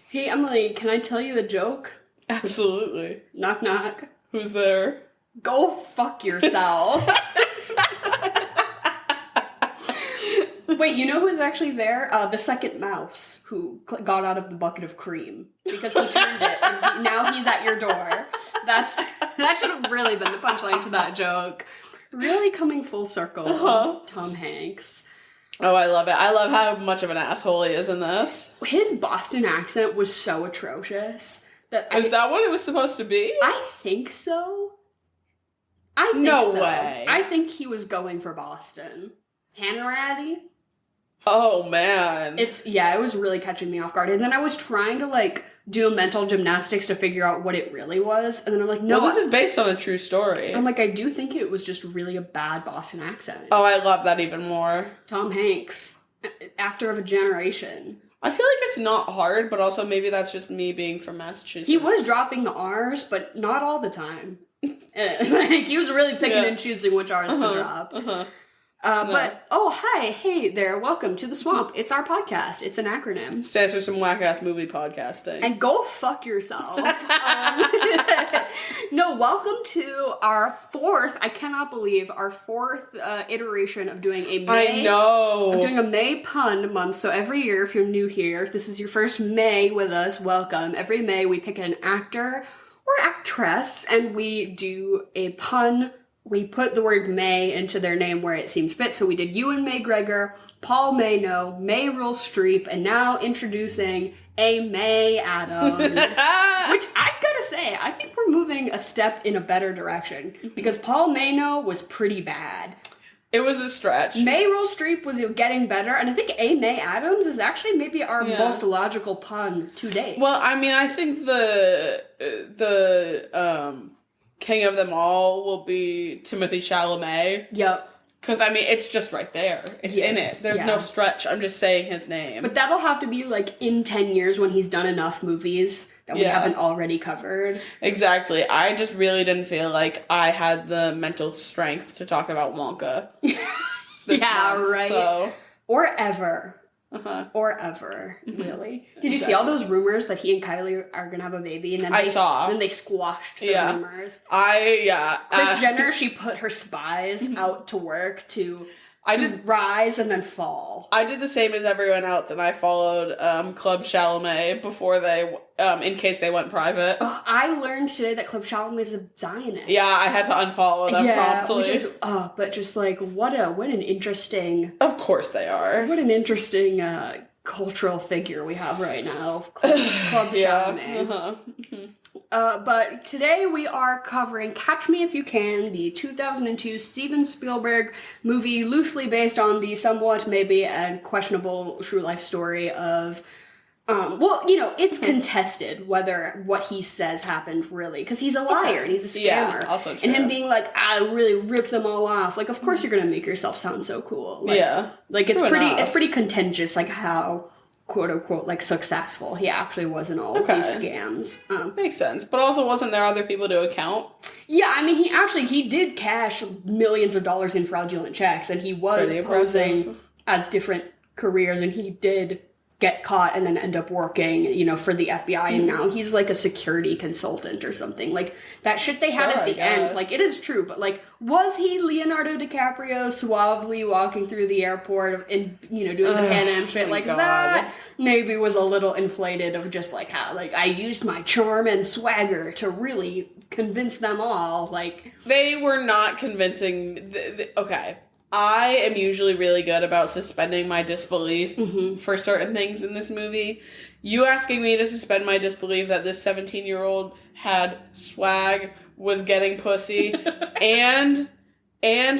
Hey, Emily, can I tell you a joke? Absolutely. Knock, knock. Who's there? Go fuck yourself. Wait, you know who's actually there? The second mouse who got out of the bucket of cream because he turned it, and now he's at your door. That should have really been the punchline to that joke. Really coming full circle. Tom Hanks. Oh, I love it. I love how much of an asshole he is in this. His Boston accent was so atrocious. Is that what it was supposed to be? I think so. No way. I think he was going for Boston. Hanratty? Oh, man. It was really catching me off guard. And then I was trying to, do mental gymnastics to figure out what it really was. And then I'm like, no. Well, this is based on a true story. I'm like, I do think it was just really a bad Boston accent. Oh, I love that even more. Tom Hanks, actor of a generation. I feel like it's not hard, but also maybe that's just me being from Massachusetts. He was dropping the R's, but not all the time. He was really picking and choosing which R's to drop. But, hey there, welcome to The Swamp. It's our podcast. It's an acronym. Stands for some whack-ass movie podcasting. And go fuck yourself. No, welcome to our fourth iteration of doing a May. I know. Of doing a May pun month. So every year, if you're new here, if this is your first May with us, welcome. Every May, we pick an actor or actress, and we do a pun. We put the word May into their name where it seems fit. So we did Ewan McGregor, Paul Mayno, Meryl Streep, and now introducing a May Adams. Which I've got to say, I think we're moving a step in a better direction. Because Paul Mayno was pretty bad. It was a stretch. Meryl Streep was getting better, and I think A. May Adams is actually maybe our most logical pun to date. Well, I mean, I think the king of them all will be Timothée Chalamet. Yep. Because, I mean, it's just right there. It's in it. There's no stretch. I'm just saying his name. But that'll have to be, in 10 years when he's done enough movies that we haven't already covered. Exactly. I just really didn't feel like I had the mental strength to talk about Wonka. This month, right. So. Or ever. Or ever, really. Did you see all those rumors that he and Kylie are gonna have a baby, and then then they squashed the rumors? Kris Jenner, she put her spies out to work to rise and then fall. I did the same as everyone else, and I followed Club Chalamet before they, in case they went private. I learned today that Club Chalamet is a Zionist. Yeah, I had to unfollow them promptly. What an interesting... Of course they are. What an interesting cultural figure we have right now. Club Chalamet. But today we are covering Catch Me If You Can, the 2002 Steven Spielberg movie, loosely based on the somewhat maybe and questionable true life story of, it's contested whether what he says happened really, because he's a liar and he's a scammer. Yeah, also true. And him being like, I really ripped them all off. Of course you're gonna make yourself sound so cool. It's pretty contentious, how... quote unquote successful he actually was in all of these scams. Makes sense. But also, wasn't there other people to account? Yeah, I mean, he did cash millions of dollars in fraudulent checks, and he was posing as different careers, and he did get caught and then end up working, for the FBI, and now he's a security consultant or something. That shit they had at the end, it is true, but was he Leonardo DiCaprio suavely walking through the airport and, doing the Pan Am shit that? Maybe was a little inflated of just how, I used my charm and swagger to really convince them all, They were not convincing, okay. I am usually really good about suspending my disbelief for certain things in this movie. You asking me to suspend my disbelief that this 17-year-old had swag, was getting pussy, and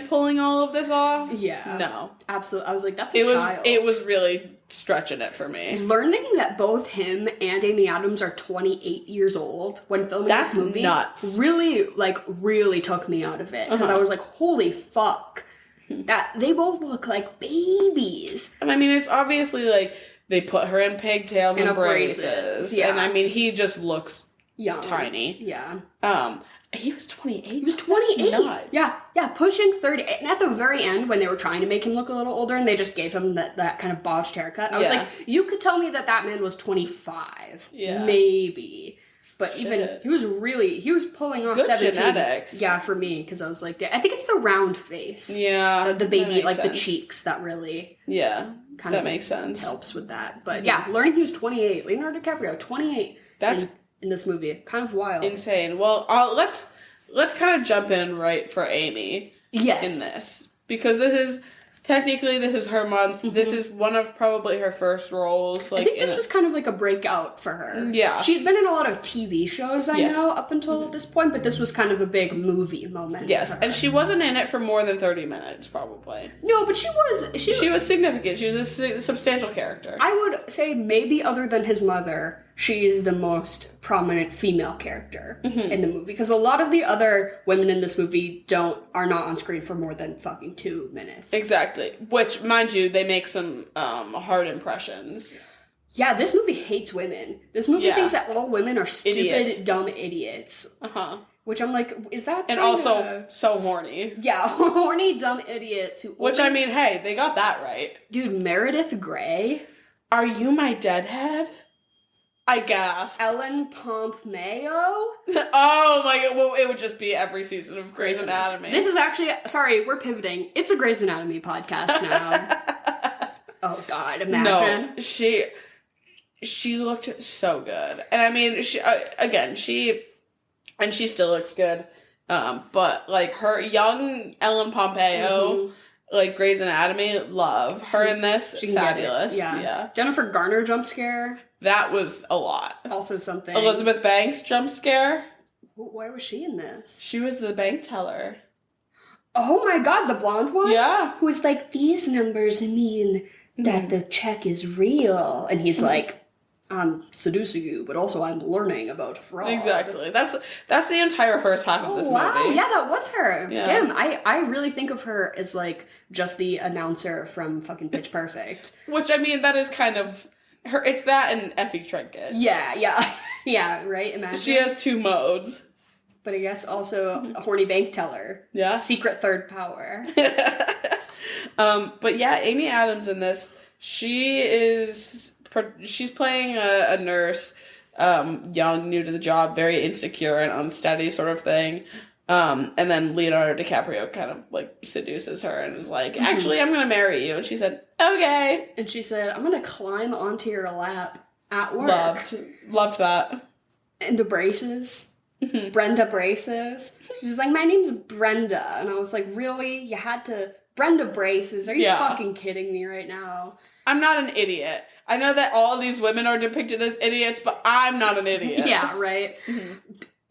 pulling all of this off? Yeah. No. Absolutely. I was that's a child. It was really stretching it for me. Learning that both him and Amy Adams are 28 years old when filming this movie... That's nuts. Really took me out of it. Because I was holy fuck. That they both look like babies. And I mean, it's obviously they put her in pigtails and braces. Yeah. And I mean, he just looks young. tiny. Yeah. He was 28. He was 28. That's nuts. Yeah, pushing 30. And at the very end, when they were trying to make him look a little older, and they just gave him that kind of botched haircut, I was like, you could tell me that man was 25. Yeah. Maybe. But even, he was pulling off good 17. Genetics. Yeah, for me, because I was like, I think it's the round face. Yeah. The baby, like sense. The cheeks that really. Yeah. Kind of makes sense. Helps with that. But learning he was 28. Leonardo DiCaprio, 28. That's in this movie. Kind of wild. Insane. Well, let's kind of jump in right for Amy. Yes. In this. Because this is her month. Mm-hmm. This is one of probably her first roles. Like, I think this was kind of like a breakout for her. Yeah. She'd been in a lot of TV shows, I know, up until this point, but this was kind of a big movie moment. Yes, and she wasn't in it for more than 30 minutes, probably. No, but she was... She was significant. She was a substantial character. I would say maybe other than his mother, she is the most prominent female character in the movie. Because a lot of the other women in this movie are not on screen for more than fucking 2 minutes. Exactly. Which, mind you, they make some hard impressions. Yeah, this movie hates women. This movie thinks that all women are stupid, dumb idiots. Uh-huh. Which I'm like, is that and also so horny. Yeah, horny, dumb idiots. Which, I mean, hey, they got that right. Dude, Meredith Grey. Are you my deadhead? I gasped. Ellen Pompeo? Oh my god, well, it would just be every season of Grey's Anatomy. This is actually, sorry, we're pivoting. It's a Grey's Anatomy podcast now. Oh god, imagine. No, she looked so good. And I mean, she still looks good. But like her young Ellen Pompeo, like Grey's Anatomy, love her in this. Fabulous. Yeah. Jennifer Garner jump scare. That was a lot. Also something. Elizabeth Banks jump scare. Why was she in this? She was the bank teller. Oh my god, the blonde one? Yeah. Who is like, these numbers mean that the check is real. And he's like, I'm seducing you, but also I'm learning about fraud. Exactly. That's the entire first half of this movie. Wow, yeah, that was her. Yeah. Damn, I really think of her as like just the announcer from fucking Pitch Perfect. Which, I mean, that is kind of her. It's that and Effie Trinket. Yeah. Yeah, right? Imagine. She has 2 modes. But I guess also a horny bank teller. Yeah. Secret third power. But yeah, Amy Adams in this, she's playing a nurse, young, new to the job, very insecure and unsteady sort of thing. And then Leonardo DiCaprio kind of like seduces her and is like, actually, I'm going to marry you. And she said, okay. And she said, I'm going to climb onto your lap at work. Loved that. And the braces. Brenda braces. She's like, my name's Brenda. And I was like, really? You had to... Brenda braces? Are you fucking kidding me right now? I'm not an idiot. I know that all of these women are depicted as idiots, but I'm not an idiot. Yeah, right?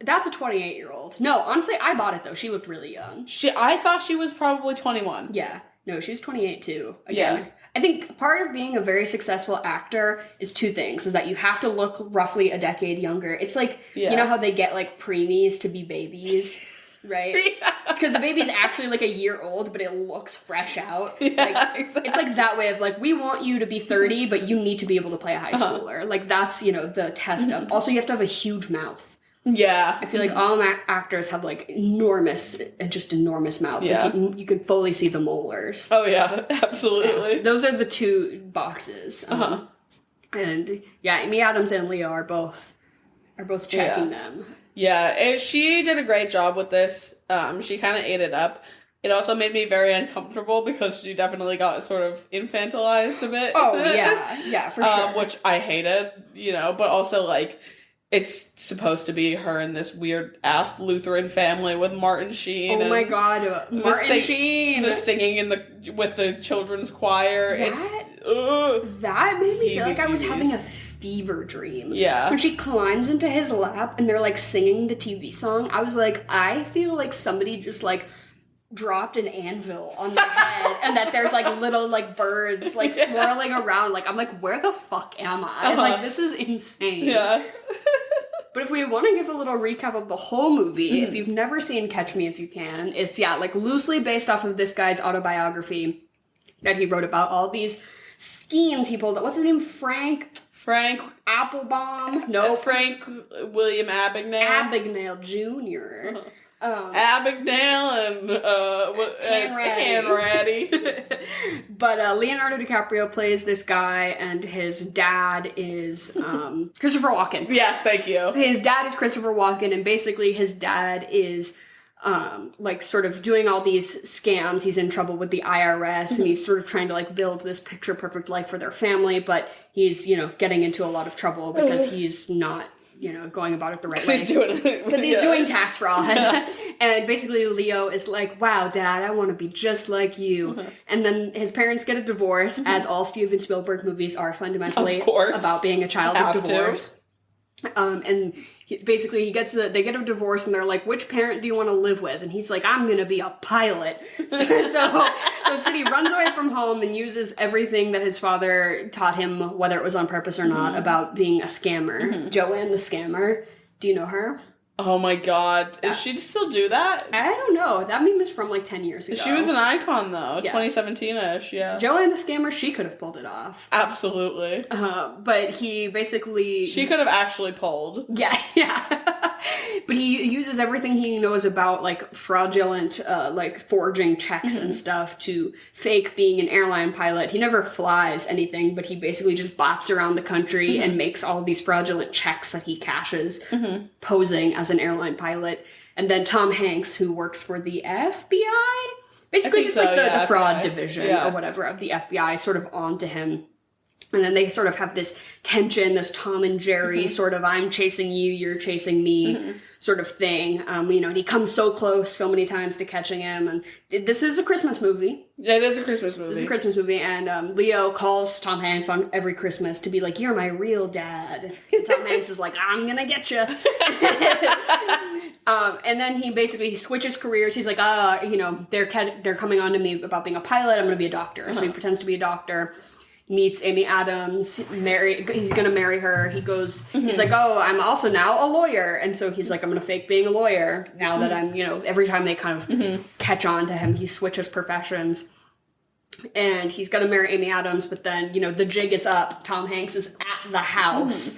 That's a 28-year-old. No, honestly, I bought it, though. She looked really young. I thought she was probably 21. Yeah. No, she's 28, too. Again, I think part of being a very successul actor is 2 things. Is that you have to look roughly a decade younger. It's like, you know how they get, like, preemies to be babies? Right? Yeah. It's because the baby's actually like a year old, but it looks fresh out. Yeah, like, exactly. It's like that way of like, we want you to be 30, but you need to be able to play a high schooler. Like that's, the test of. Also, you have to have a huge mouth. Yeah. I feel like all actors have like enormous mouths. Yeah. Like, you can fully see the molars. Oh yeah, absolutely. Yeah. Those are the 2 boxes. And yeah, Amy Adams and Leo are both checking them. Yeah, she did a great job with this. She kind of ate it up. It also made me very uncomfortable because she definitely got sort of infantilized a bit. Oh, yeah, for sure. Which I hated, but also, like, it's supposed to be her in this weird-ass Lutheran family with Martin Sheen. Oh my god, Martin Sheen! The singing with the children's choir. That made me feel like I was having a fever dream. Yeah. When she climbs into his lap and they're like singing the TV song, I was like, I feel like somebody just like dropped an anvil on my head and that there's like little like birds like swirling around. Like I'm like, where the fuck am I? Like this is insane. Yeah. But if we want to give a little recap of the whole movie, if you've never seen Catch Me If You Can, it's like loosely based off of this guy's autobiography that he wrote about all these schemes he pulled. What's his name? Frank Frank Applebaum. No. Frank William Abagnale. Abagnale Jr. Abagnale and Hanratty. But Leonardo DiCaprio plays this guy, and his dad is Christopher Walken. Yes, thank you. His dad is Christopher Walken, and basically his dad is like sort of doing all these scams. He's in trouble with the IRS, and he's sort of trying to like build this picture perfect life for their family, but he's, you know, getting into a lot of trouble because he's not, you know, going about it the right way. Because he's doing tax fraud. And basically Leo is like, wow, Dad, I want to be just like you. And then his parents get a divorce, as all Steven Spielberg movies are fundamentally about being a child of divorce. And basically they get a divorce, and they're like, which parent do you want to live with? And he's like, I'm gonna be a pilot. So City runs away from home and uses everything that his father taught him, whether it was on purpose or not, about being a scammer. Joanne the Scammer, do you know her? Oh my god. Does she still do that? I don't know. That meme is from like 10 years ago. She was an icon though. Yeah. 2017-ish, yeah. Joanne the Scammer, she could have pulled it off. Absolutely. But he basically... She could have actually pulled. Yeah. But he uses everything he knows about like fraudulent, like forging checks and stuff to fake being an airline pilot. He never flies anything, but he basically just bops around the country and makes all of these fraudulent checks that he cashes, posing as an airline pilot. And then Tom Hanks, who works for the FBI, basically just like the fraud division or whatever of the FBI, sort of onto him. And then they sort of have this tension, this Tom and Jerry sort of I'm chasing you, you're chasing me sort of thing. You know, and he comes so close so many times to catching him. And this is a Christmas movie. It is a Christmas movie. It's a Christmas movie. And Leo calls Tom Hanks on every Christmas to be like, you're my real dad. And Tom Hanks is like, I'm going to get you. And then he switches careers. He's like, you know, they're coming on to me about being a pilot. I'm going to be a doctor. So he pretends to be a doctor. Meets Amy Adams, he's gonna marry her. He goes, he's like, oh, I'm also now a lawyer. And so he's like, I'm gonna fake being a lawyer now that I'm, you know, every time they kind of catch on to him, he switches professions. And he's gonna marry Amy Adams, but then, you know, the jig is up. Tom Hanks is at the house.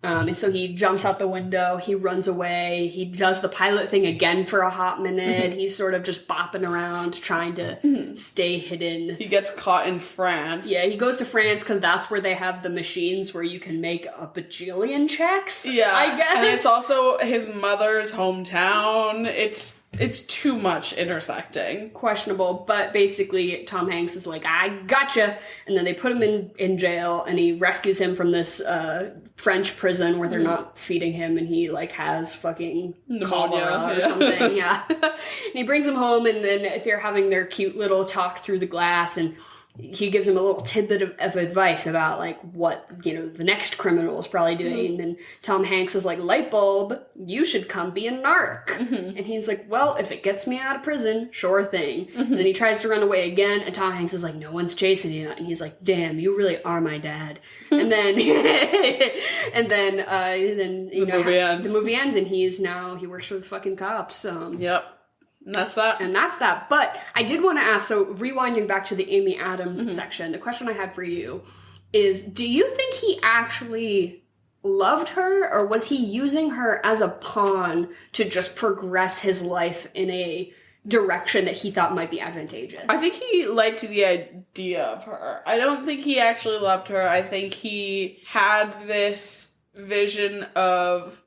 And so he jumps out the window, he runs away, he does the pilot thing again for a hot minute, he's sort of just bopping around trying to stay hidden. He gets caught in France. Yeah, he goes to France because that's where they have the machines where you can make a bajillion checks, yeah, I guess. And it's also his mother's hometown. It's too much intersecting. Questionable, but basically Tom Hanks is like, I gotcha! And then they put him in jail, and he rescues him from this French prison where they're not feeding him, and he like has fucking cholera or something, yeah. And he brings him home, and then they're having their cute little talk through the glass, and he gives him a little tidbit of advice about like what, you know, the next criminal is probably doing. And then Tom Hanks is like, light bulb, you should come be a narc. And he's like, well, if it gets me out of prison, sure thing. And then he tries to run away again, and Tom Hanks is like, no one's chasing you. And he's like, damn, you really are my dad. And then the movie ends, and he works for the fucking cops. Yep. And that's that. But I did want to ask, so rewinding back to the Amy Adams section, the question I had for you is, do you think he actually loved her, or was he using her as a pawn to just progress his life in a direction that he thought might be advantageous? I think he liked the idea of her. I don't think he actually loved her. I think he had this vision of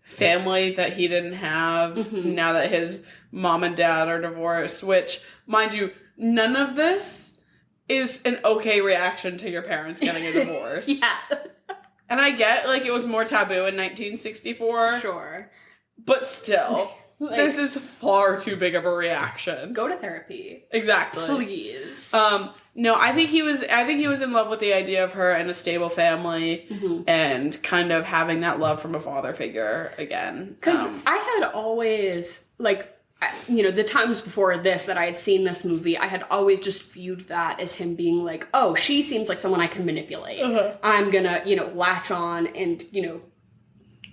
family that he didn't have now that his mom and dad are divorced, which, mind you, none of this is an okay reaction to your parents getting a divorce. Yeah. And I get, like, it was more taboo in 1964. Sure. But still, like, this is far too big of a reaction. Go to therapy. Exactly. Please. No, I think he was in love with the idea of her and a stable family and kind of having that love from a father figure again. Because I had always, like, you know, the times before this that I had seen this movie, I had always just viewed that as him being like, oh, she seems like someone I can manipulate. I'm gonna, you know, latch on and, you know,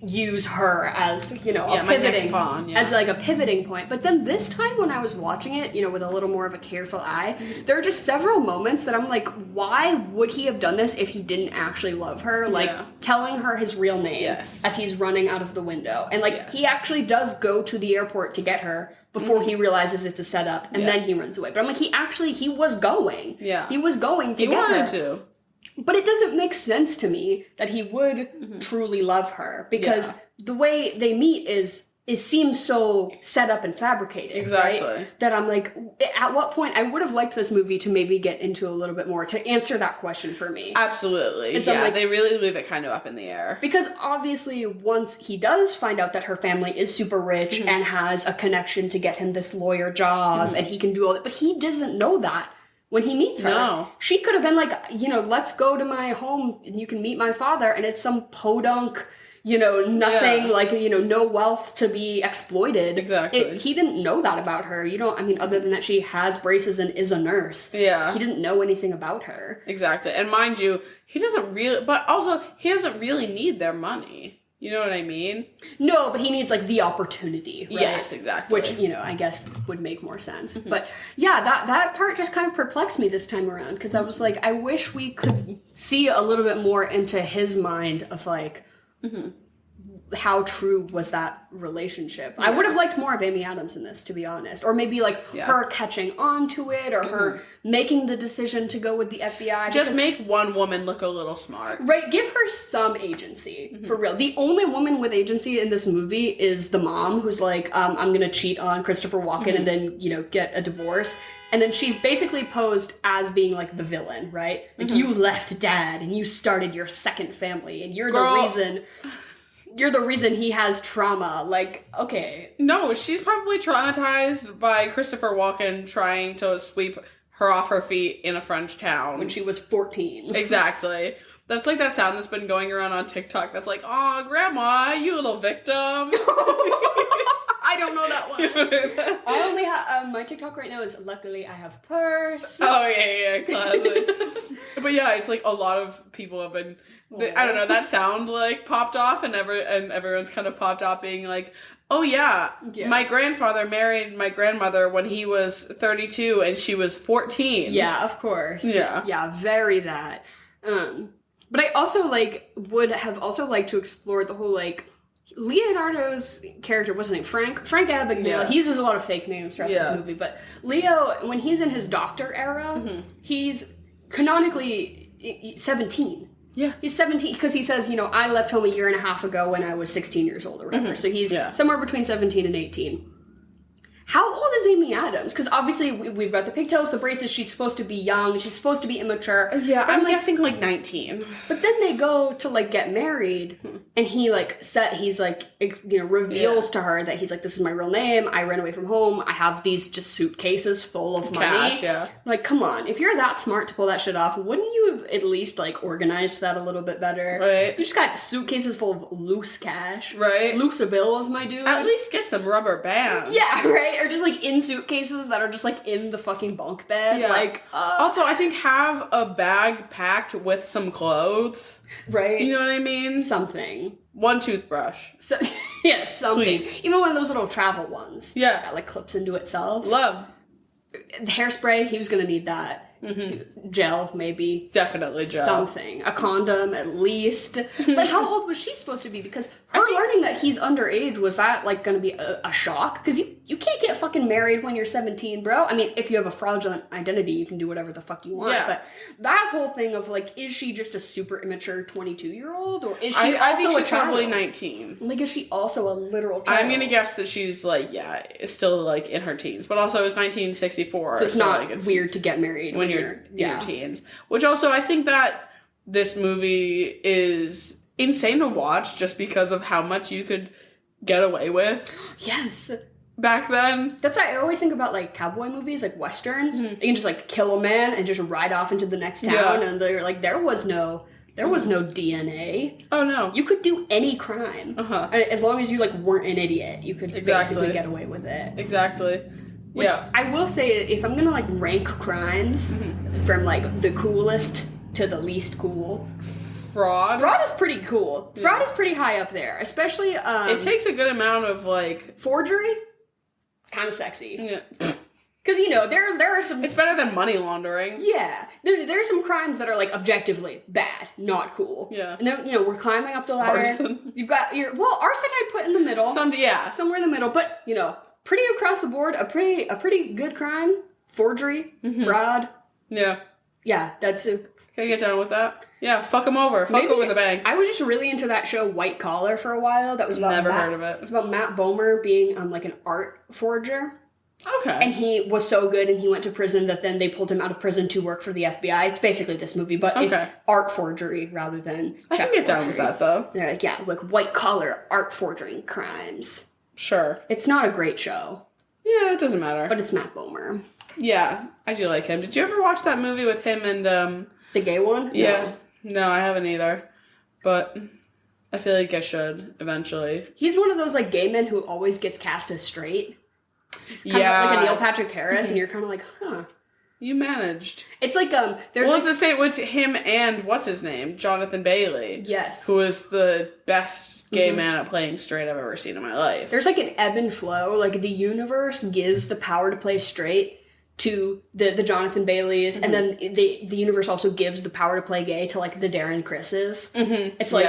use her as, a pivoting pawn, as like a pivoting point. But then this time when I was watching it, with a little more of a careful eye, there are just several moments that I'm like, why would he have done this if he didn't actually love her? Like telling her his real name as he's running out of the window. And like he actually does go to the airport to get her before he realizes it's a setup, and then he runs away. But I'm like, he was going. Yeah. He was going to get her. He wanted to. But it doesn't make sense to me that he would truly love her, because the way they meet it seems so set up and fabricated. Exactly. Right? That I'm like, at what point I would have liked this movie to maybe get into a little bit more to answer that question for me. Absolutely. And so like, they really leave it kind of up in the air. Because obviously once he does find out that her family is super rich and has a connection to get him this lawyer job and he can do all that, but he doesn't know that. When he meets her, she could have been like, let's go to my home and you can meet my father, and it's some podunk, nothing, like, no wealth to be exploited. Exactly. He didn't know that about her. Other than that she has braces and is a nurse. Yeah. He didn't know anything about her. Exactly. And mind you, he doesn't really need their money. You know what I mean? No, but he needs, like, the opportunity, right? Yes, exactly. Which, I guess would make more sense. But, yeah, that part just kind of perplexed me this time around, because I was like, I wish we could see a little bit more into his mind of, like, how true was that relationship. I would have liked more of Amy Adams in this, to be honest. Or maybe, like, her catching on to it, or her making the decision to go with the FBI. Just make one woman look a little smart. Right, give her some agency, for real. The only woman with agency in this movie is the mom, who's like, I'm gonna cheat on Christopher Walken and then, get a divorce. And then she's basically posed as being, like, the villain, right? Like, you left dad and you started your second family, and you're the reason he has trauma. Like, okay. No, she's probably traumatized by Christopher Walken trying to sweep her off her feet in a French town. When she was 14. Exactly. That's like that sound that's been going around on TikTok that's like, aw, grandma, you little victim. I don't know that one. I only have, my TikTok right now is, luckily I have purse. Oh, yeah, classic. But yeah, it's like a lot of people have been, I don't know, that sound like popped off, and everyone's kind of popped off being like, oh yeah, my grandfather married my grandmother when he was 32 and she was 14. Yeah, of course. Yeah, very that. But I also, like, would have also liked to explore the whole, like, Leonardo's character, what's his name? Frank Abagnale. Yeah. He uses a lot of fake names throughout this movie, but Leo, when he's in his doctor era, he's canonically 17. Yeah. He's 17, because he says, I left home a year and a half ago when I was 16 years old or whatever. So he's somewhere between 17 and 18. How old is Amy Adams? Because obviously we've got the pigtails, the braces. She's supposed to be young. She's supposed to be immature. Yeah, I'm guessing like 19. But then they go to like get married, and he reveals to her that he's like, this is my real name. I ran away from home. I have these just suitcases full of money. Cash, yeah. Like, come on, if you're that smart to pull that shit off, wouldn't you have at least like organized that a little bit better? Right. You just got suitcases full of loose cash. Right. Loose bills, my dude. At least get some rubber bands. Yeah. Right. Or just like in suitcases that are just like in the fucking bunk bed. Yeah. Like, also, I think have a bag packed with some clothes. Right. You know what I mean? Something. One toothbrush. So, yeah, something. Please. Even one of those little travel ones. Yeah. That like clips into itself. Love. Hairspray, he was gonna need that. Mm-hmm. Gel, maybe. Definitely gel. Something. A condom, at least. But how old was she supposed to be? Because her learning that he's underage, was that, like, going to be a shock? Because you can't get fucking married when you're 17, bro. I mean, if you have a fraudulent identity, you can do whatever the fuck you want. Yeah. But that whole thing of, like, is she just a super immature 22-year-old? Or is she I think she's probably 19. Like, is she also a literal child? I'm going to guess that she's, like, still, like, in her teens. But also, it was 1964. So it's not like, weird to get married when you're in your teens. Which also, I think that this movie is insane to watch just because of how much you could get away with. Yes. Back then. That's why I always think about, like, cowboy movies, like westerns. Mm-hmm. You can just, like, kill a man and just ride off into the next town, and they're like, there was no DNA. Oh, no. You could do any crime. Uh-huh. As long as you, like, weren't an idiot, you could basically get away with it. Exactly. Which I will say, if I'm gonna, like, rank crimes from, like, the coolest to the least cool, Fraud? Fraud is pretty cool. Yeah. Fraud is pretty high up there, especially... it takes a good amount of, like... Forgery? Kind of sexy. Yeah. Because, there are some... It's better than money laundering. Yeah. There are some crimes that are, like, objectively bad, not cool. Yeah. And then, we're climbing up the ladder. Arson. You've got arson I'd put in the middle. Somewhere in the middle. But, pretty across the board, a pretty good crime. Forgery. Mm-hmm. Fraud. Yeah. Yeah, that's... Can I get down with that? Yeah, fuck them over. Fuck over the bank. I was just really into that show White Collar for a while. That was about Never heard of it. It's about Matt Bomer being, like, an art forger. Okay. And he was so good and he went to prison that then they pulled him out of prison to work for the FBI. It's basically this movie, but it's art forgery rather than check I can get down with that, though. They're like, like white collar art forging crimes. Sure. It's not a great show. Yeah, it doesn't matter. But it's Matt Bomer. Yeah, I do like him. Did you ever watch that movie with him and, The gay one? Yeah. No, I haven't either. But I feel like I should, eventually. He's one of those, like, gay men who always gets cast as straight. Kind of like a Neil Patrick Harris, and you're kind of like, huh. You managed. It's like, there's well, to say it was him and, what's his name? Jonathan Bailey. Yes. Who is the best gay man at playing straight I've ever seen in my life. There's like an ebb and flow. Like, the universe gives the power to play straight to the Jonathan Baileys, and then the universe also gives the power to play gay to, like, the Darren Chris's. Mm-hmm. It's like,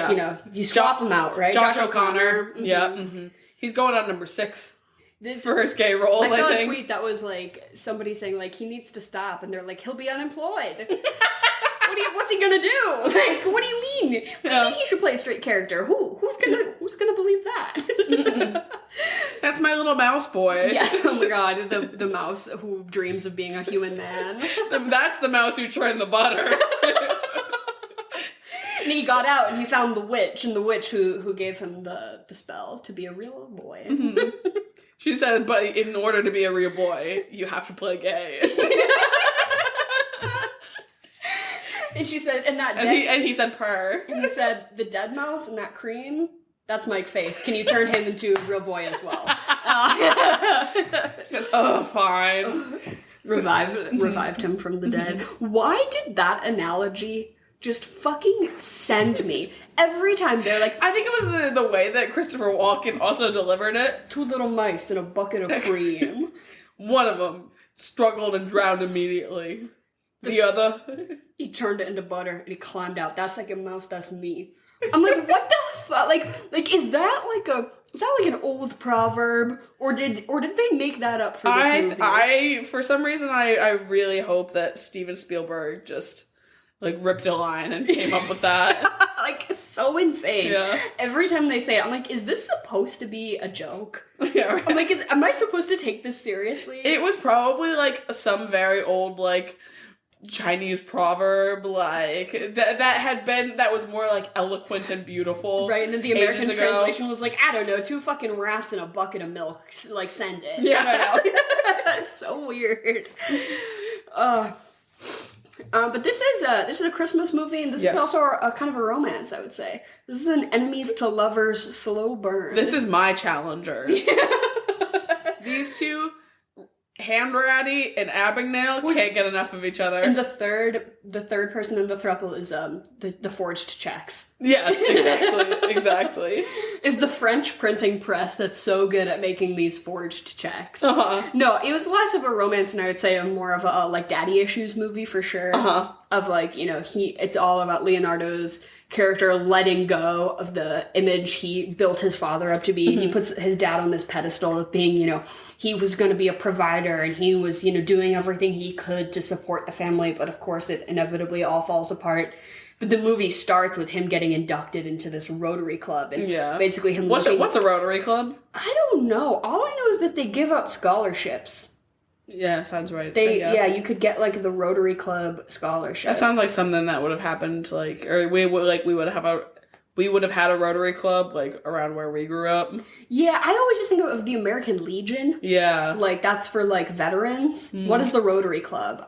you swap them out, right? Josh O'Connor. Mm-hmm. Yeah. Mm-hmm. He's going on number 6. For his gay roles, I saw think. A tweet that was like somebody saying like he needs to stop, and they're like he'll be unemployed. What's he gonna do? Like, what do you mean? What do you mean he should play a straight character? Who's gonna believe that? That's my little mouse boy. Yeah. Oh my god, the mouse who dreams of being a human man. That's the mouse who churned the butter. And he got out and he found the witch, and the witch who gave him the spell to be a real boy. Mm-hmm. She said, but in order to be a real boy, you have to play gay. And she said, and he said, purr. And he said, the dead mouse and that cream, that's Mike Face. Can you turn him into a real boy as well? She said, oh, fine. Revived him from the dead. Why did that analogy just fucking send me every time? They're like, I think it was the way that Christopher Walken also delivered it. 2 little mice in a bucket of cream. One of them struggled and drowned immediately. The other, he turned it into butter and he climbed out. That's like a mouse. That's me. I'm like, what the fuck? Like is that like an old proverb, or did they make that up for this movie? I for some reason I really hope that Steven Spielberg just like ripped a line and came up with that. Like, it's so insane. Yeah. Every time they say it, I'm like, is this supposed to be a joke? Yeah, right. I'm like, am I supposed to take this seriously? It was probably like some very old like Chinese proverb, like that was more like eloquent and beautiful, right? And then the American translation was like, I don't know, 2 fucking rats in a bucket of milk, like, send it. Yeah, I don't know. That's so weird. But this is a Christmas movie, and this is also a kind of a romance, I would say. This is an enemies to lovers slow burn. This is my challengers. Yeah. These 2. Handratty and Abagnale can't get enough of each other. And the third person in the throuple is the forged checks. Yes, exactly. Is the French printing press that's so good at making these forged checks. Uh-huh. No, it was less of a romance, and I would say more of a like daddy issues movie for sure. Uh-huh. Of like, it's all about Leonardo's character letting go of the image he built his father up to be. Mm-hmm. He puts his dad on this pedestal of being, he was going to be a provider, and he was, doing everything he could to support the family, but of course it inevitably all falls apart. But the movie starts with him getting inducted into this Rotary Club, and basically him What's a Rotary Club? I don't know. All I know is that they give out scholarships. Yeah, sounds right. You could get like the Rotary Club scholarship. That sounds like something that would have happened, or we would have had a Rotary Club like around where we grew up. Yeah, I always just think of the American Legion. Yeah, like that's for like veterans. Mm. What is the Rotary Club?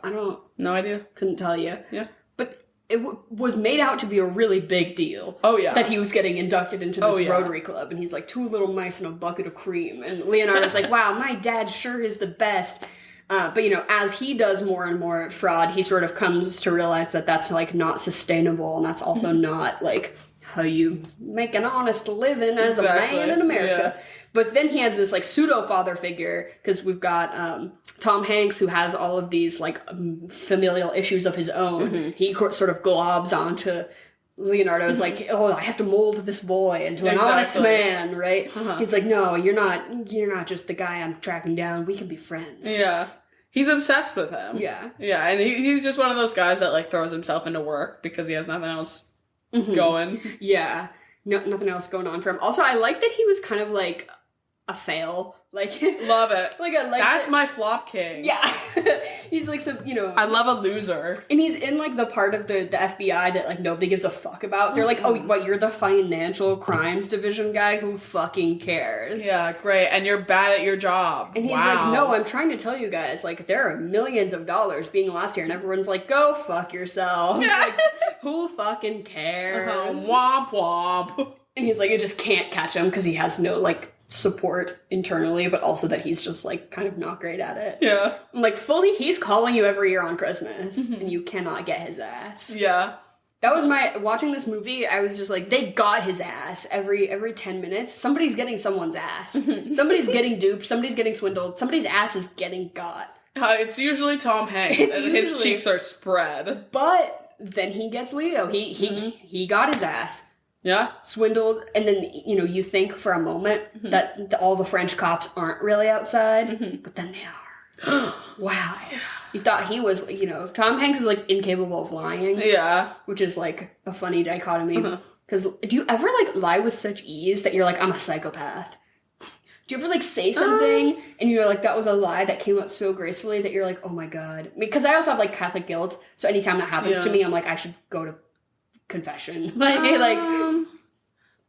No idea. Couldn't tell you. Yeah, but it was made out to be a really big deal. Oh yeah, that he was getting inducted into this Rotary Club, and he's like 2 little mice in a bucket of cream, and Leonardo's like, wow, my dad sure is the best. But, you know, as he does more and more fraud, he sort of comes to realize that that's, like, not sustainable, and that's also not, like, how you make an honest living as a man in America. Yeah. But then he has this, like, pseudo-father figure, because we've got Tom Hanks, who has all of these, like, familial issues of his own. He sort of globs onto Leonardo, is like, oh, I have to mold this boy into an honest man, right? He's like, no, you're not just the guy I'm tracking down. We can be friends. Yeah. He's obsessed with him. Yeah. Yeah, and he's just one of those guys that, like, throws himself into work because he has nothing else going. Yeah. No, nothing else going on for him. Also, I like that he was kind of, like, a fail. Like, love it. Like, I like that's my flop king. Yeah. He's like, so, you know. I love a loser. And he's in, like, the part of the FBI that, like, nobody gives a fuck about. They're like, oh, what, you're the financial crimes division guy? Who fucking cares? Yeah, great. And you're bad at your job. And he's like, no, I'm trying to tell you guys, like, there are millions of dollars being lost here. And everyone's like, go fuck yourself. Yeah. Like, who fucking cares? Womp womp. And he's like, it just can't catch him because he has no, like, support internally, but also that he's just, like, kind of not great at it. Yeah. I'm like, fully, he's calling you every year on Christmas, and you cannot get his ass. Yeah. That was watching this movie, I was just like, they got his ass every 10 minutes. Somebody's getting someone's ass. Somebody's getting duped, somebody's getting swindled, somebody's ass is getting got. It's usually Tom Hanks, and his cheeks are spread. But then he gets Leo. He got his ass. Yeah. Swindled, and then, you know, you think for a moment that all the French cops aren't really outside, but then they are. Wow. You thought he was, you know, Tom Hanks is, like, incapable of lying. Yeah. Which is, like, a funny dichotomy. Because do you ever, like, lie with such ease that you're like, I'm a psychopath? Do you ever, like, say something and you're like, that was a lie that came out so gracefully that you're like, oh my god. Because I also have, like, Catholic guilt, so anytime that happens to me, I'm like, I should go to confession.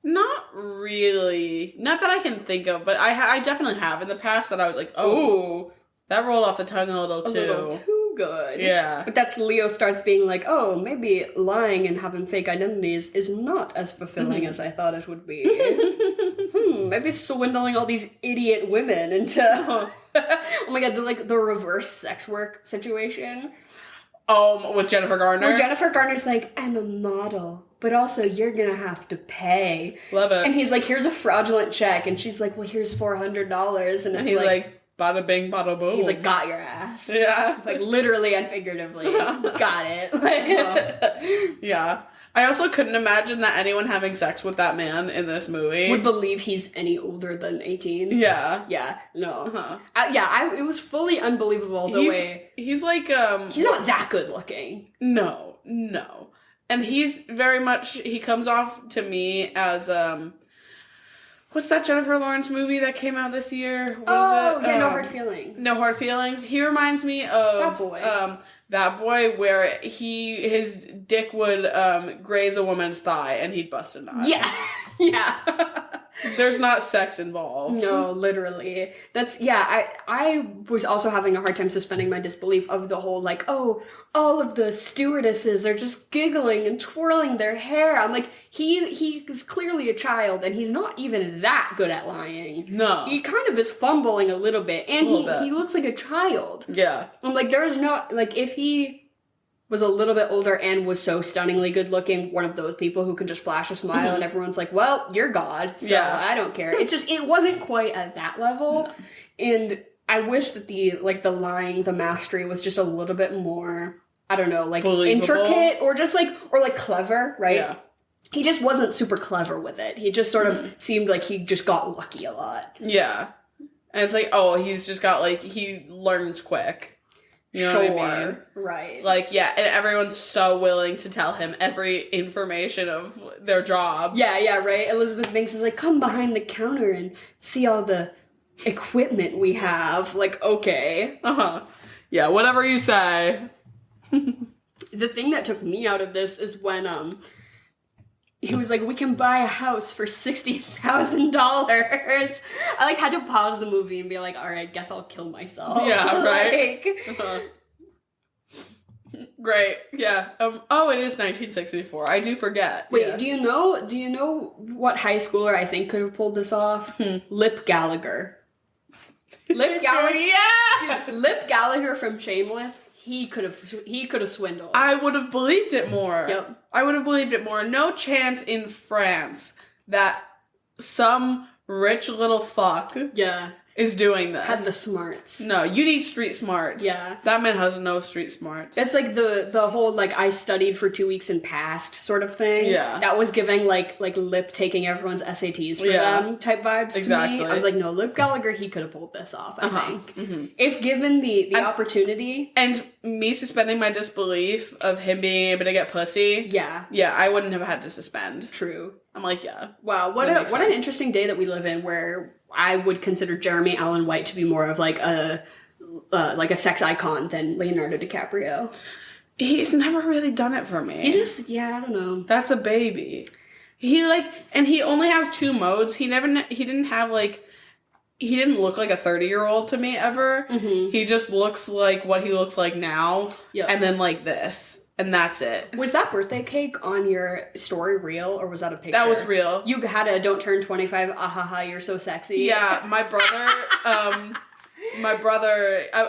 Not really. Not that I can think of, but I definitely have in the past that I was like, oh, that rolled off the tongue a little too. A little too good. Yeah. But that's Leo starts being like, oh, maybe lying and having fake identities is not as fulfilling as I thought it would be. Maybe swindling all these idiot women into oh my god, the reverse sex work situation. With Jennifer Garner? Where Jennifer Garner's like, I'm a model, but also you're gonna have to pay. Love it. And he's like, here's a fraudulent check. And she's like, well, here's $400. And he's like, bada bing, bada boom. He's like, got your ass. Yeah. Like, literally and figuratively. Got it. Yeah. I also couldn't imagine that anyone having sex with that man in this movie would believe he's any older than 18. Yeah. Yeah. No. It was fully unbelievable way. He's like, he's not that good looking. No. And he's very much, he comes off to me as, what's that Jennifer Lawrence movie that came out this year? What is it? No Hard Feelings. No Hard Feelings. He reminds me of that boy where his dick would graze a woman's thigh and he'd bust a nut. Yeah. Yeah. There's not sex involved. No, literally. I was also having a hard time suspending my disbelief of the whole, like, oh, all of the stewardesses are just giggling and twirling their hair. I'm like, he is clearly a child, and he's not even that good at lying. No. He kind of is fumbling a little bit, and he looks like a child. Yeah. I'm like, there's no, like, if he was a little bit older and was so stunningly good looking, one of those people who can just flash a smile and everyone's like, well, you're God, so I don't care. It's just, it wasn't quite at that level. No. And I wish that the lying, the mastery was just a little bit more, I don't know, like, believable. Intricate or just like, or like clever, right? Yeah. He just wasn't super clever with it. He just sort of seemed like he just got lucky a lot. Yeah. And it's like, oh, he's just got, like, he learns quick. You know what I mean? Right. Like, yeah, and everyone's so willing to tell him every information of their job. Yeah, right? Elizabeth Banks is like, come behind the counter and see all the equipment we have. Like, okay. Yeah, whatever you say. The thing that took me out of this is when, he was like, we can buy a house for $60,000. I, had to pause the movie and be like, all right, guess I'll kill myself. Yeah, right? Great. Yeah. It is 1964. I do forget. Wait, do you know what high schooler I think could have pulled this off? Lip Gallagher. Lip Gallagher. Yeah! Dude, Lip Gallagher from Shameless, he could have swindled. I would have believed it more. Yep. I would have believed it more. No chance in France that some rich little fuck is doing this. Had the smarts. No, you need street smarts. Yeah. That man has no street smarts. It's like the whole, like, I studied for 2 weeks and passed sort of thing. Yeah. That was giving, like Lip taking everyone's SATs for them type vibes to me. I was like, no, Lip Gallagher, he could have pulled this off, I think. Mm-hmm. If given the opportunity. And me suspending my disbelief of him being able to get pussy. Yeah. Yeah, I wouldn't have had to suspend. True. I'm like, yeah. Wow, what an interesting day that we live in, where I would consider Jeremy Allen White to be more of like a sex icon than Leonardo DiCaprio. He's never really done it for me. He's just, I don't know. That's a baby. And he only has 2 modes. He didn't look like a 30-year-old to me ever. Mm-hmm. He just looks like what he looks like now. Yep. And then like this. And that's it. Was that birthday cake on your story real, or was that a picture? That was real. You had a "Don't turn 25, ahaha, you're so sexy." Yeah, my brother,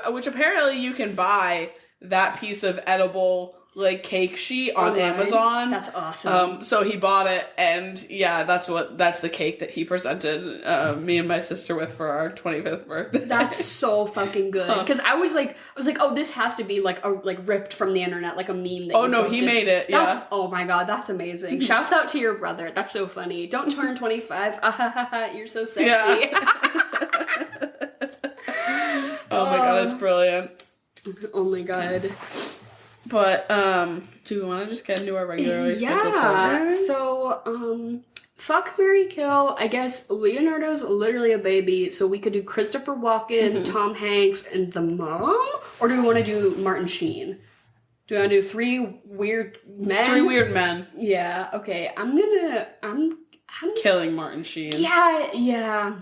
which apparently you can buy that piece of edible like cake sheet on Amazon. That's awesome. So he bought it, and yeah, that's the cake that he presented me and my sister with for our 25th birthday. That's so fucking good. Because I was like, oh, this has to be like ripped from the internet, like a meme. That he made it. Yeah. Oh my god, that's amazing. Shouts out to your brother. That's so funny. Don't turn 25. You're so sexy. Yeah. Oh my god, it's brilliant. Oh my god. But, do we want to just get into our regularly scheduled program? So, fuck, marry, kill. I guess Leonardo's literally a baby, so we could do Christopher Walken, Tom Hanks, and the mom? Or do we want to do Martin Sheen? Do we want to do 3 weird men? 3 weird men. Yeah, okay. I'm killing Martin Sheen. Yeah.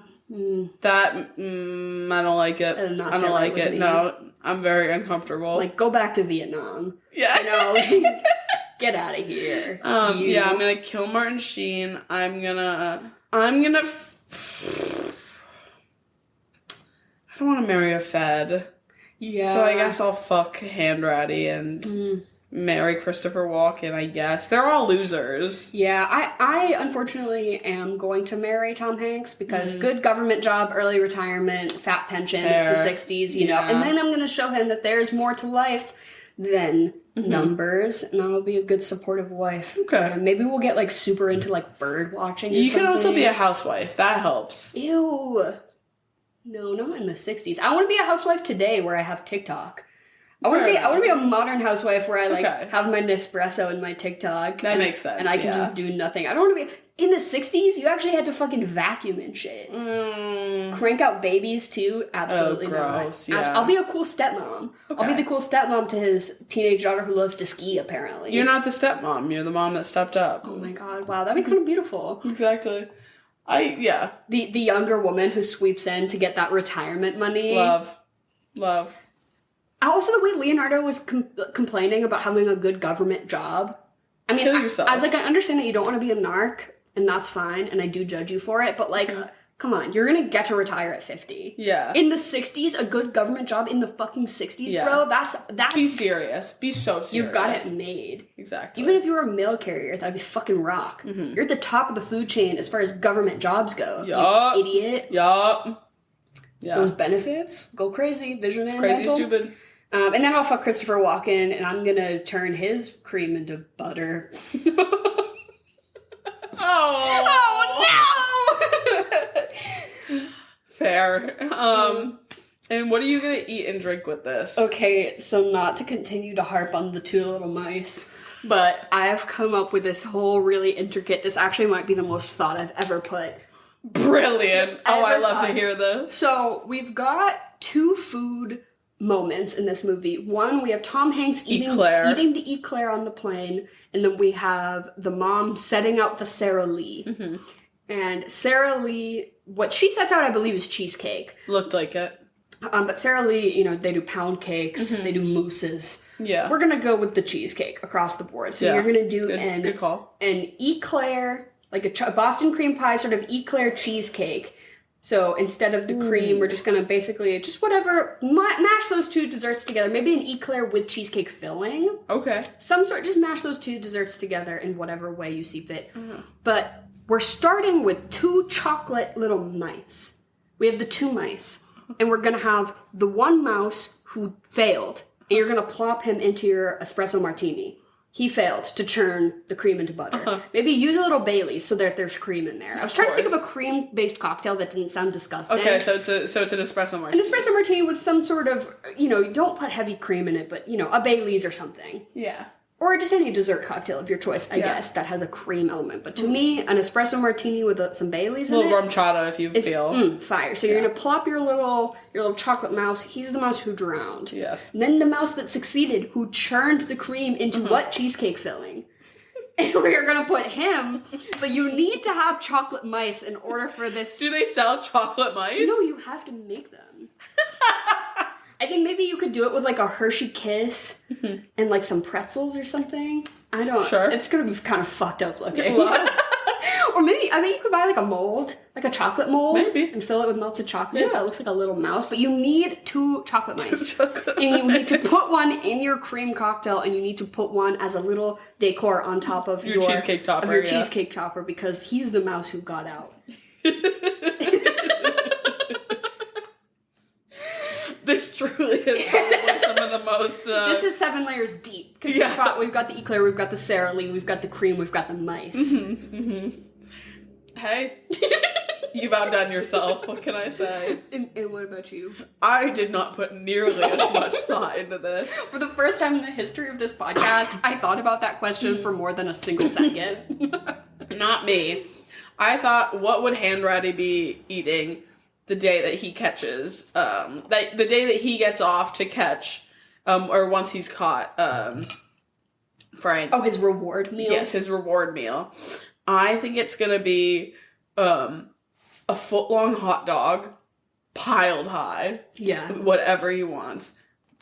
That, I don't like it. I don't like it. No, I'm very uncomfortable. Like, go back to Vietnam. Yeah. You know, like, get out of here. Yeah, I'm gonna kill Martin Sheen. I'm gonna I don't want to marry a Fed. Yeah. So I guess I'll fuck Handratty and marry Christopher Walken, I guess. They're all losers. Yeah, I unfortunately am going to marry Tom Hanks because good government job, early retirement, fat pension, it's the 60s, you know. And then I'm going to show him that there's more to life than numbers, and I'll be a good supportive wife. Okay. And maybe we'll get like super into like bird watching or You can also be a housewife. That helps. Ew. No, not in the 60s. I want to be a housewife today where I have TikTok. I want to be a modern housewife where I have my Nespresso and my TikTok. That makes sense. And I can just do nothing. I don't want to be in the 60s. You actually had to fucking vacuum and shit. Crank out babies too. Absolutely gross, not. Yeah. I'll be a cool stepmom. Okay. I'll be the cool stepmom to his teenage daughter who loves to ski. Apparently, you're not the stepmom. You're the mom that stepped up. Oh my god! Wow, that'd be kind of beautiful. Exactly. The younger woman who sweeps in to get that retirement money. Love. Also, the way Leonardo was complaining about having a good government job. I mean, Kill yourself. I was like, I understand that you don't want to be a narc, and that's fine, and I do judge you for it, but like, come on, you're gonna get to retire at 50. Yeah. In the 60s, a good government job in the fucking 60s, bro, that's... Be serious. Be so serious. You've got it made. Exactly. Even if you were a mail carrier, that'd be fucking rock. You're at the top of the food chain as far as government jobs go. Yup. You idiot. Yup. Yeah. Those benefits, go crazy, vision and crazy dental. Stupid. And then I'll fuck Christopher Walken, and I'm gonna turn his cream into butter. Oh no! Fair. And what are you gonna eat and drink with this? Okay, so not to continue to harp on the 2 little mice, but I have come up with this whole really intricate, this actually might be the most thought I've ever put. Brilliant. I love to hear this. So we've got 2 food moments in this movie. One, we have Tom Hanks eating the eclair on the plane, and then we have the mom setting out the Sara Lee. And Sara Lee, what she sets out, I believe, is cheesecake. Looked like it. But Sara Lee, you know, they do pound cakes, they do mousses. Yeah. We're gonna go with the cheesecake across the board. So you're gonna do good call. An eclair, like a Boston cream pie sort of eclair cheesecake, So instead of the cream, we're just going to basically just whatever, mash those two desserts together. Maybe an eclair with cheesecake filling. Okay. Some sort, just mash those two desserts together in whatever way you see fit. But we're starting with 2 chocolate little mice. We have the 2 mice. And we're going to have the one mouse who failed. And you're going to plop him into your espresso martini. He failed to churn the cream into butter. Maybe use a little Baileys so that there's cream in there. I was trying to think of a cream-based cocktail that didn't sound disgusting. Okay, so it's an espresso martini. An espresso martini with some sort of, don't put heavy cream in it, but, a Baileys or something. Yeah. Or just any dessert cocktail of your choice, I guess, that has a cream element. But to me, an espresso martini with some Baileys in it. A little rum chata if you feel. Fire. So you're going to plop your little chocolate mouse. He's the mouse who drowned. Yes. And then the mouse that succeeded, who churned the cream into what cheesecake filling? And we're going to put him, but you need to have chocolate mice in order for this. Do they sell chocolate mice? No, you have to make them. I think maybe you could do it with like a Hershey Kiss and like some pretzels or something. I don't. Sure. It's gonna be kind of fucked up looking. Or maybe you could buy like a mold, like a chocolate mold, maybe, and fill it with melted chocolate. That looks like a little mouse. But you need 2 chocolate mice, and you need to put one in your cream cocktail, and you need to put one as a little decor on top of your cheesecake topper. Cheesecake topper, because he's the mouse who got out. This truly is probably some of the most... This is 7 layers deep. Because we've got the eclair, we've got the Sara Lee, we've got the cream, we've got the mice. Hey, you've outdone yourself. What can I say? And what about you? I did not put nearly as much thought into this. For the first time in the history of this podcast, I thought about that question for more than a single second. Not me. I thought, what would Handratty be eating the day that he catches, the day that he gets off to catch, or once he's caught, Frank. Oh, his reward meal? Yes, his reward meal. I think it's gonna be, a foot-long hot dog, piled high. Yeah. Whatever he wants.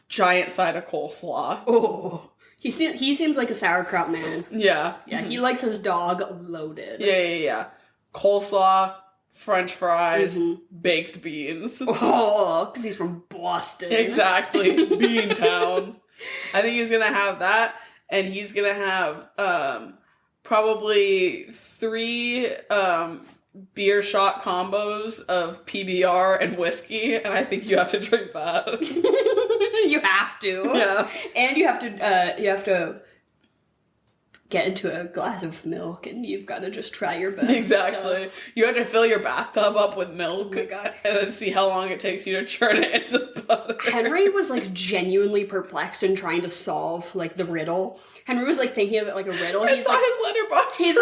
Giant side of coleslaw. Oh. He seems like a sauerkraut man. Yeah. Yeah, he likes his dog loaded. Yeah. Coleslaw, French fries, baked beans. Oh, because he's from Boston. Exactly. Beantown. I think he's going to have that, and he's going to have probably 3 beer shot combos of PBR and whiskey, and I think you have to drink that. You have to. Yeah. And you have to get into a glass of milk, and you've got to just try your best. Exactly. You have to fill your bathtub up with milk. Oh my God. And then see how long it takes you to churn it into butter. Henry was like genuinely perplexed in trying to solve like the riddle. Henry was like thinking of it like a riddle. I saw his Letterboxd. He's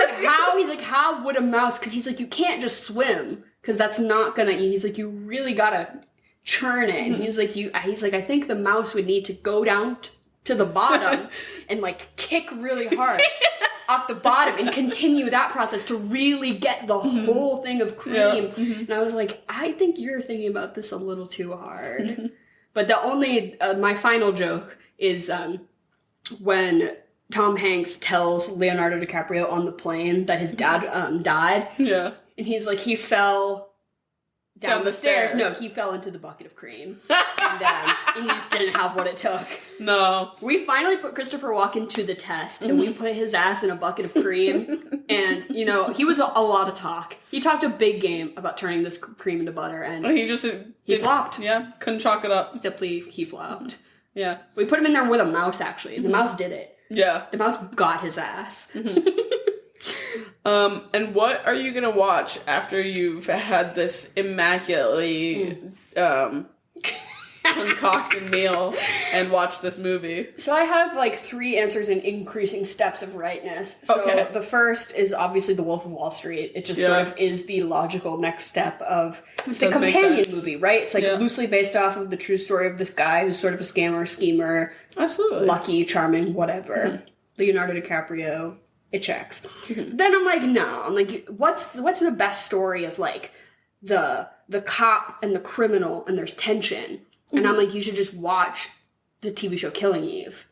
like, how would a mouse? Because he's like, you can't just swim, because that's not gonna. He's like, you really gotta churn it. And he's like, I think the mouse would need to go down to the bottom and like kick really hard off the bottom and continue that process to really get the whole thing of cream. Yeah. And I was like, I think you're thinking about this a little too hard. But the only my final joke is when Tom Hanks tells Leonardo DiCaprio on the plane that his dad died. Yeah. And he's like, he fell down the stairs. No, he fell into the bucket of cream. And he just didn't have what it took. No. We finally put Christopher Walken to the test, and we put his ass in a bucket of cream. And, he was a lot of talk. He talked a big game about turning this cream into butter, and he flopped. Yeah, couldn't chalk it up. Simply, he flopped. Yeah. We put him in there with a mouse, actually. The mouse did it. Yeah. The mouse got his ass. And what are you going to watch after you've had this immaculately concocted meal and watch this movie? So I have like 3 answers in increasing steps of rightness. So the first is obviously The Wolf of Wall Street. It just sort of is the logical next step of the companion movie, right? It's like loosely based off of the true story of this guy who's sort of a scammer, schemer, absolutely lucky, charming, whatever. Leonardo DiCaprio. It checks. Then I'm like, no. I'm like, what's the best story of like the cop and the criminal and there's tension? And I'm like, you should just watch the TV show Killing Eve.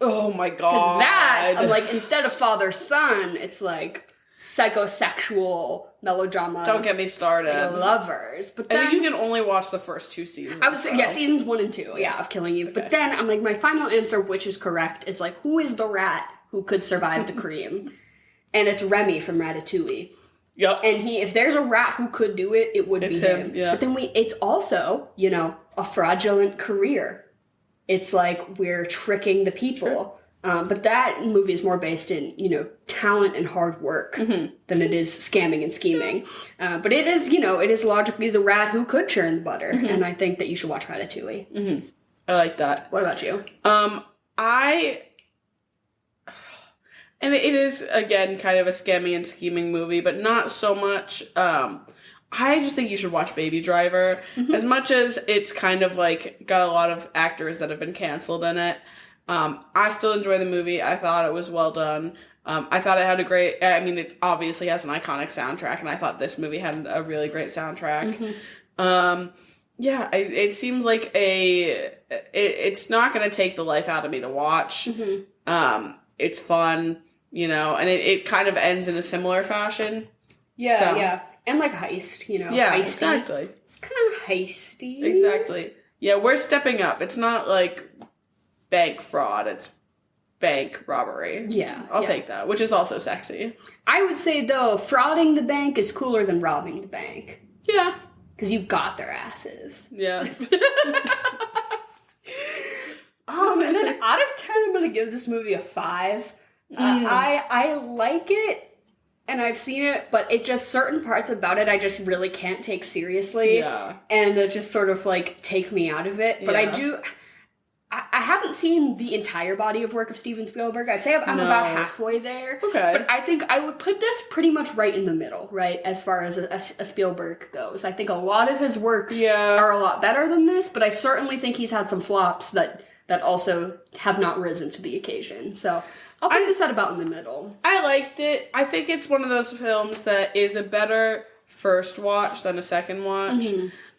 Oh my God. I'm like, instead of father-son, it's like psychosexual melodrama. Don't get me started. Lovers. But then, I think you can only watch the first 2 seasons. I would say, seasons 1 and 2, of Killing You. Okay. But then I'm like, my final answer, which is correct, is like, who is the rat who could survive the cream? And it's Remy from Ratatouille. Yep. And if there's a rat who could do it, it would be him. Yeah. But then it's also, a fraudulent career. It's like we're tricking the people. Sure. But that movie is more based in, talent and hard work than it is scamming and scheming. But it is, it is logically the rat who could churn the butter. And I think that you should watch Ratatouille. I like that. What about you? And it is, again, kind of a scamming and scheming movie, but not so much. I just think you should watch Baby Driver. As much as it's kind of like got a lot of actors that have been canceled in it, I still enjoy the movie. I thought it was well done. I thought it had it obviously has an iconic soundtrack, and I thought this movie had a really great soundtrack. It seems like it's not going to take the life out of me to watch. It's fun. And it kind of ends in a similar fashion. Yeah. And like heist, Yeah, heisty. Exactly. It's kind of heisty. Exactly. Yeah, we're stepping up. It's not like bank fraud. It's bank robbery. Yeah. I'll take that, which is also sexy. I would say, though, frauding the bank is cooler than robbing the bank. Yeah. Because you got their asses. Yeah. And then out of 10, I'm going to give this movie a 5. I like it, and I've seen it, but it just, certain parts about it I just really can't take seriously. Yeah. And it just sort of, take me out of it. But I haven't seen the entire body of work of Steven Spielberg. I'd say I'm about halfway there. Okay. But I think I would put this pretty much right in the middle, right, as far as a Spielberg goes. I think a lot of his works are a lot better than this, but I certainly think he's had some flops that also have not risen to the occasion. So I'll put this at about in the middle. I liked it. I think it's one of those films that is a better first watch than a second watch.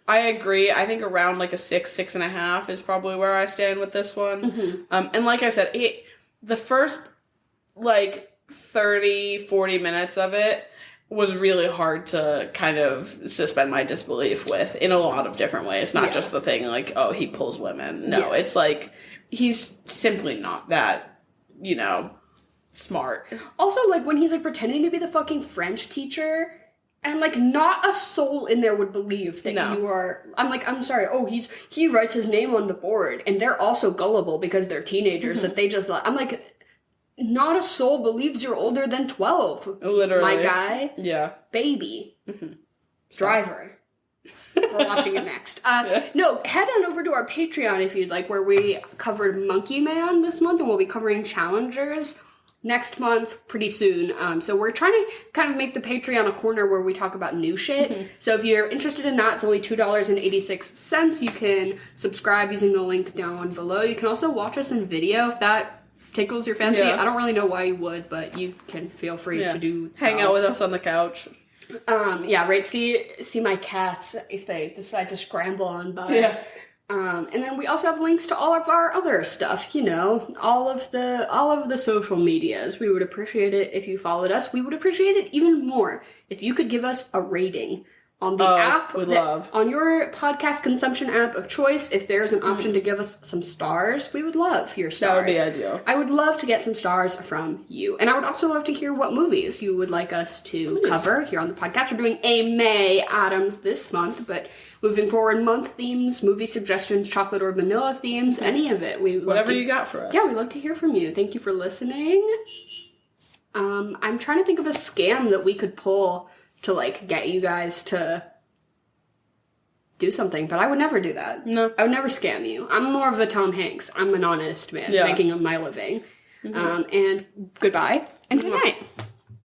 I agree. I think around a 6.5 is probably where I stand with this one. And like I said, the first 30, 40 minutes of it was really hard to kind of suspend my disbelief with in a lot of different ways. Not just the thing he pulls women. No, it's he's simply not that, smart. Also, when he's pretending to be the fucking French teacher, and not a soul in there would believe that you are. I'm sorry. Oh, he writes his name on the board, and they're also gullible because they're teenagers that they just. I'm not a soul believes you're older than 12. Literally, my guy. Yeah, baby, Driver. We're watching it next. No, head on over to our Patreon if you'd like, where we covered Monkey Man this month, and we'll be covering Challengers next month, pretty soon. So we're trying to kind of make the Patreon a corner where we talk about new shit. So if you're interested in that, it's only $2.86. You can subscribe using the link down below. You can also watch us in video if that tickles your fancy. I don't really know why you would, but you can feel free to do so. Hang out with us on the couch. Right. See my cats if they decide to scramble on by. Yeah. And then we also have links to all of our other stuff, all of the social medias. We would appreciate it if you followed us. We would appreciate it even more if you could give us a rating on the app. On your podcast consumption app of choice. If there's an option to give us some stars, we would love your stars. That would be ideal. I would love to get some stars from you. And I would also love to hear what movies you would like us to cover here on the podcast. We're doing a May Adams this month, but moving forward, month themes, movie suggestions, chocolate or vanilla themes, any of it. Whatever you got for us. Yeah, we'd love to hear from you. Thank you for listening. I'm trying to think of a scam that we could pull to get you guys to do something, but I would never do that. No. I would never scam you. I'm more of a Tom Hanks. I'm an honest man making my living. And goodbye and good night.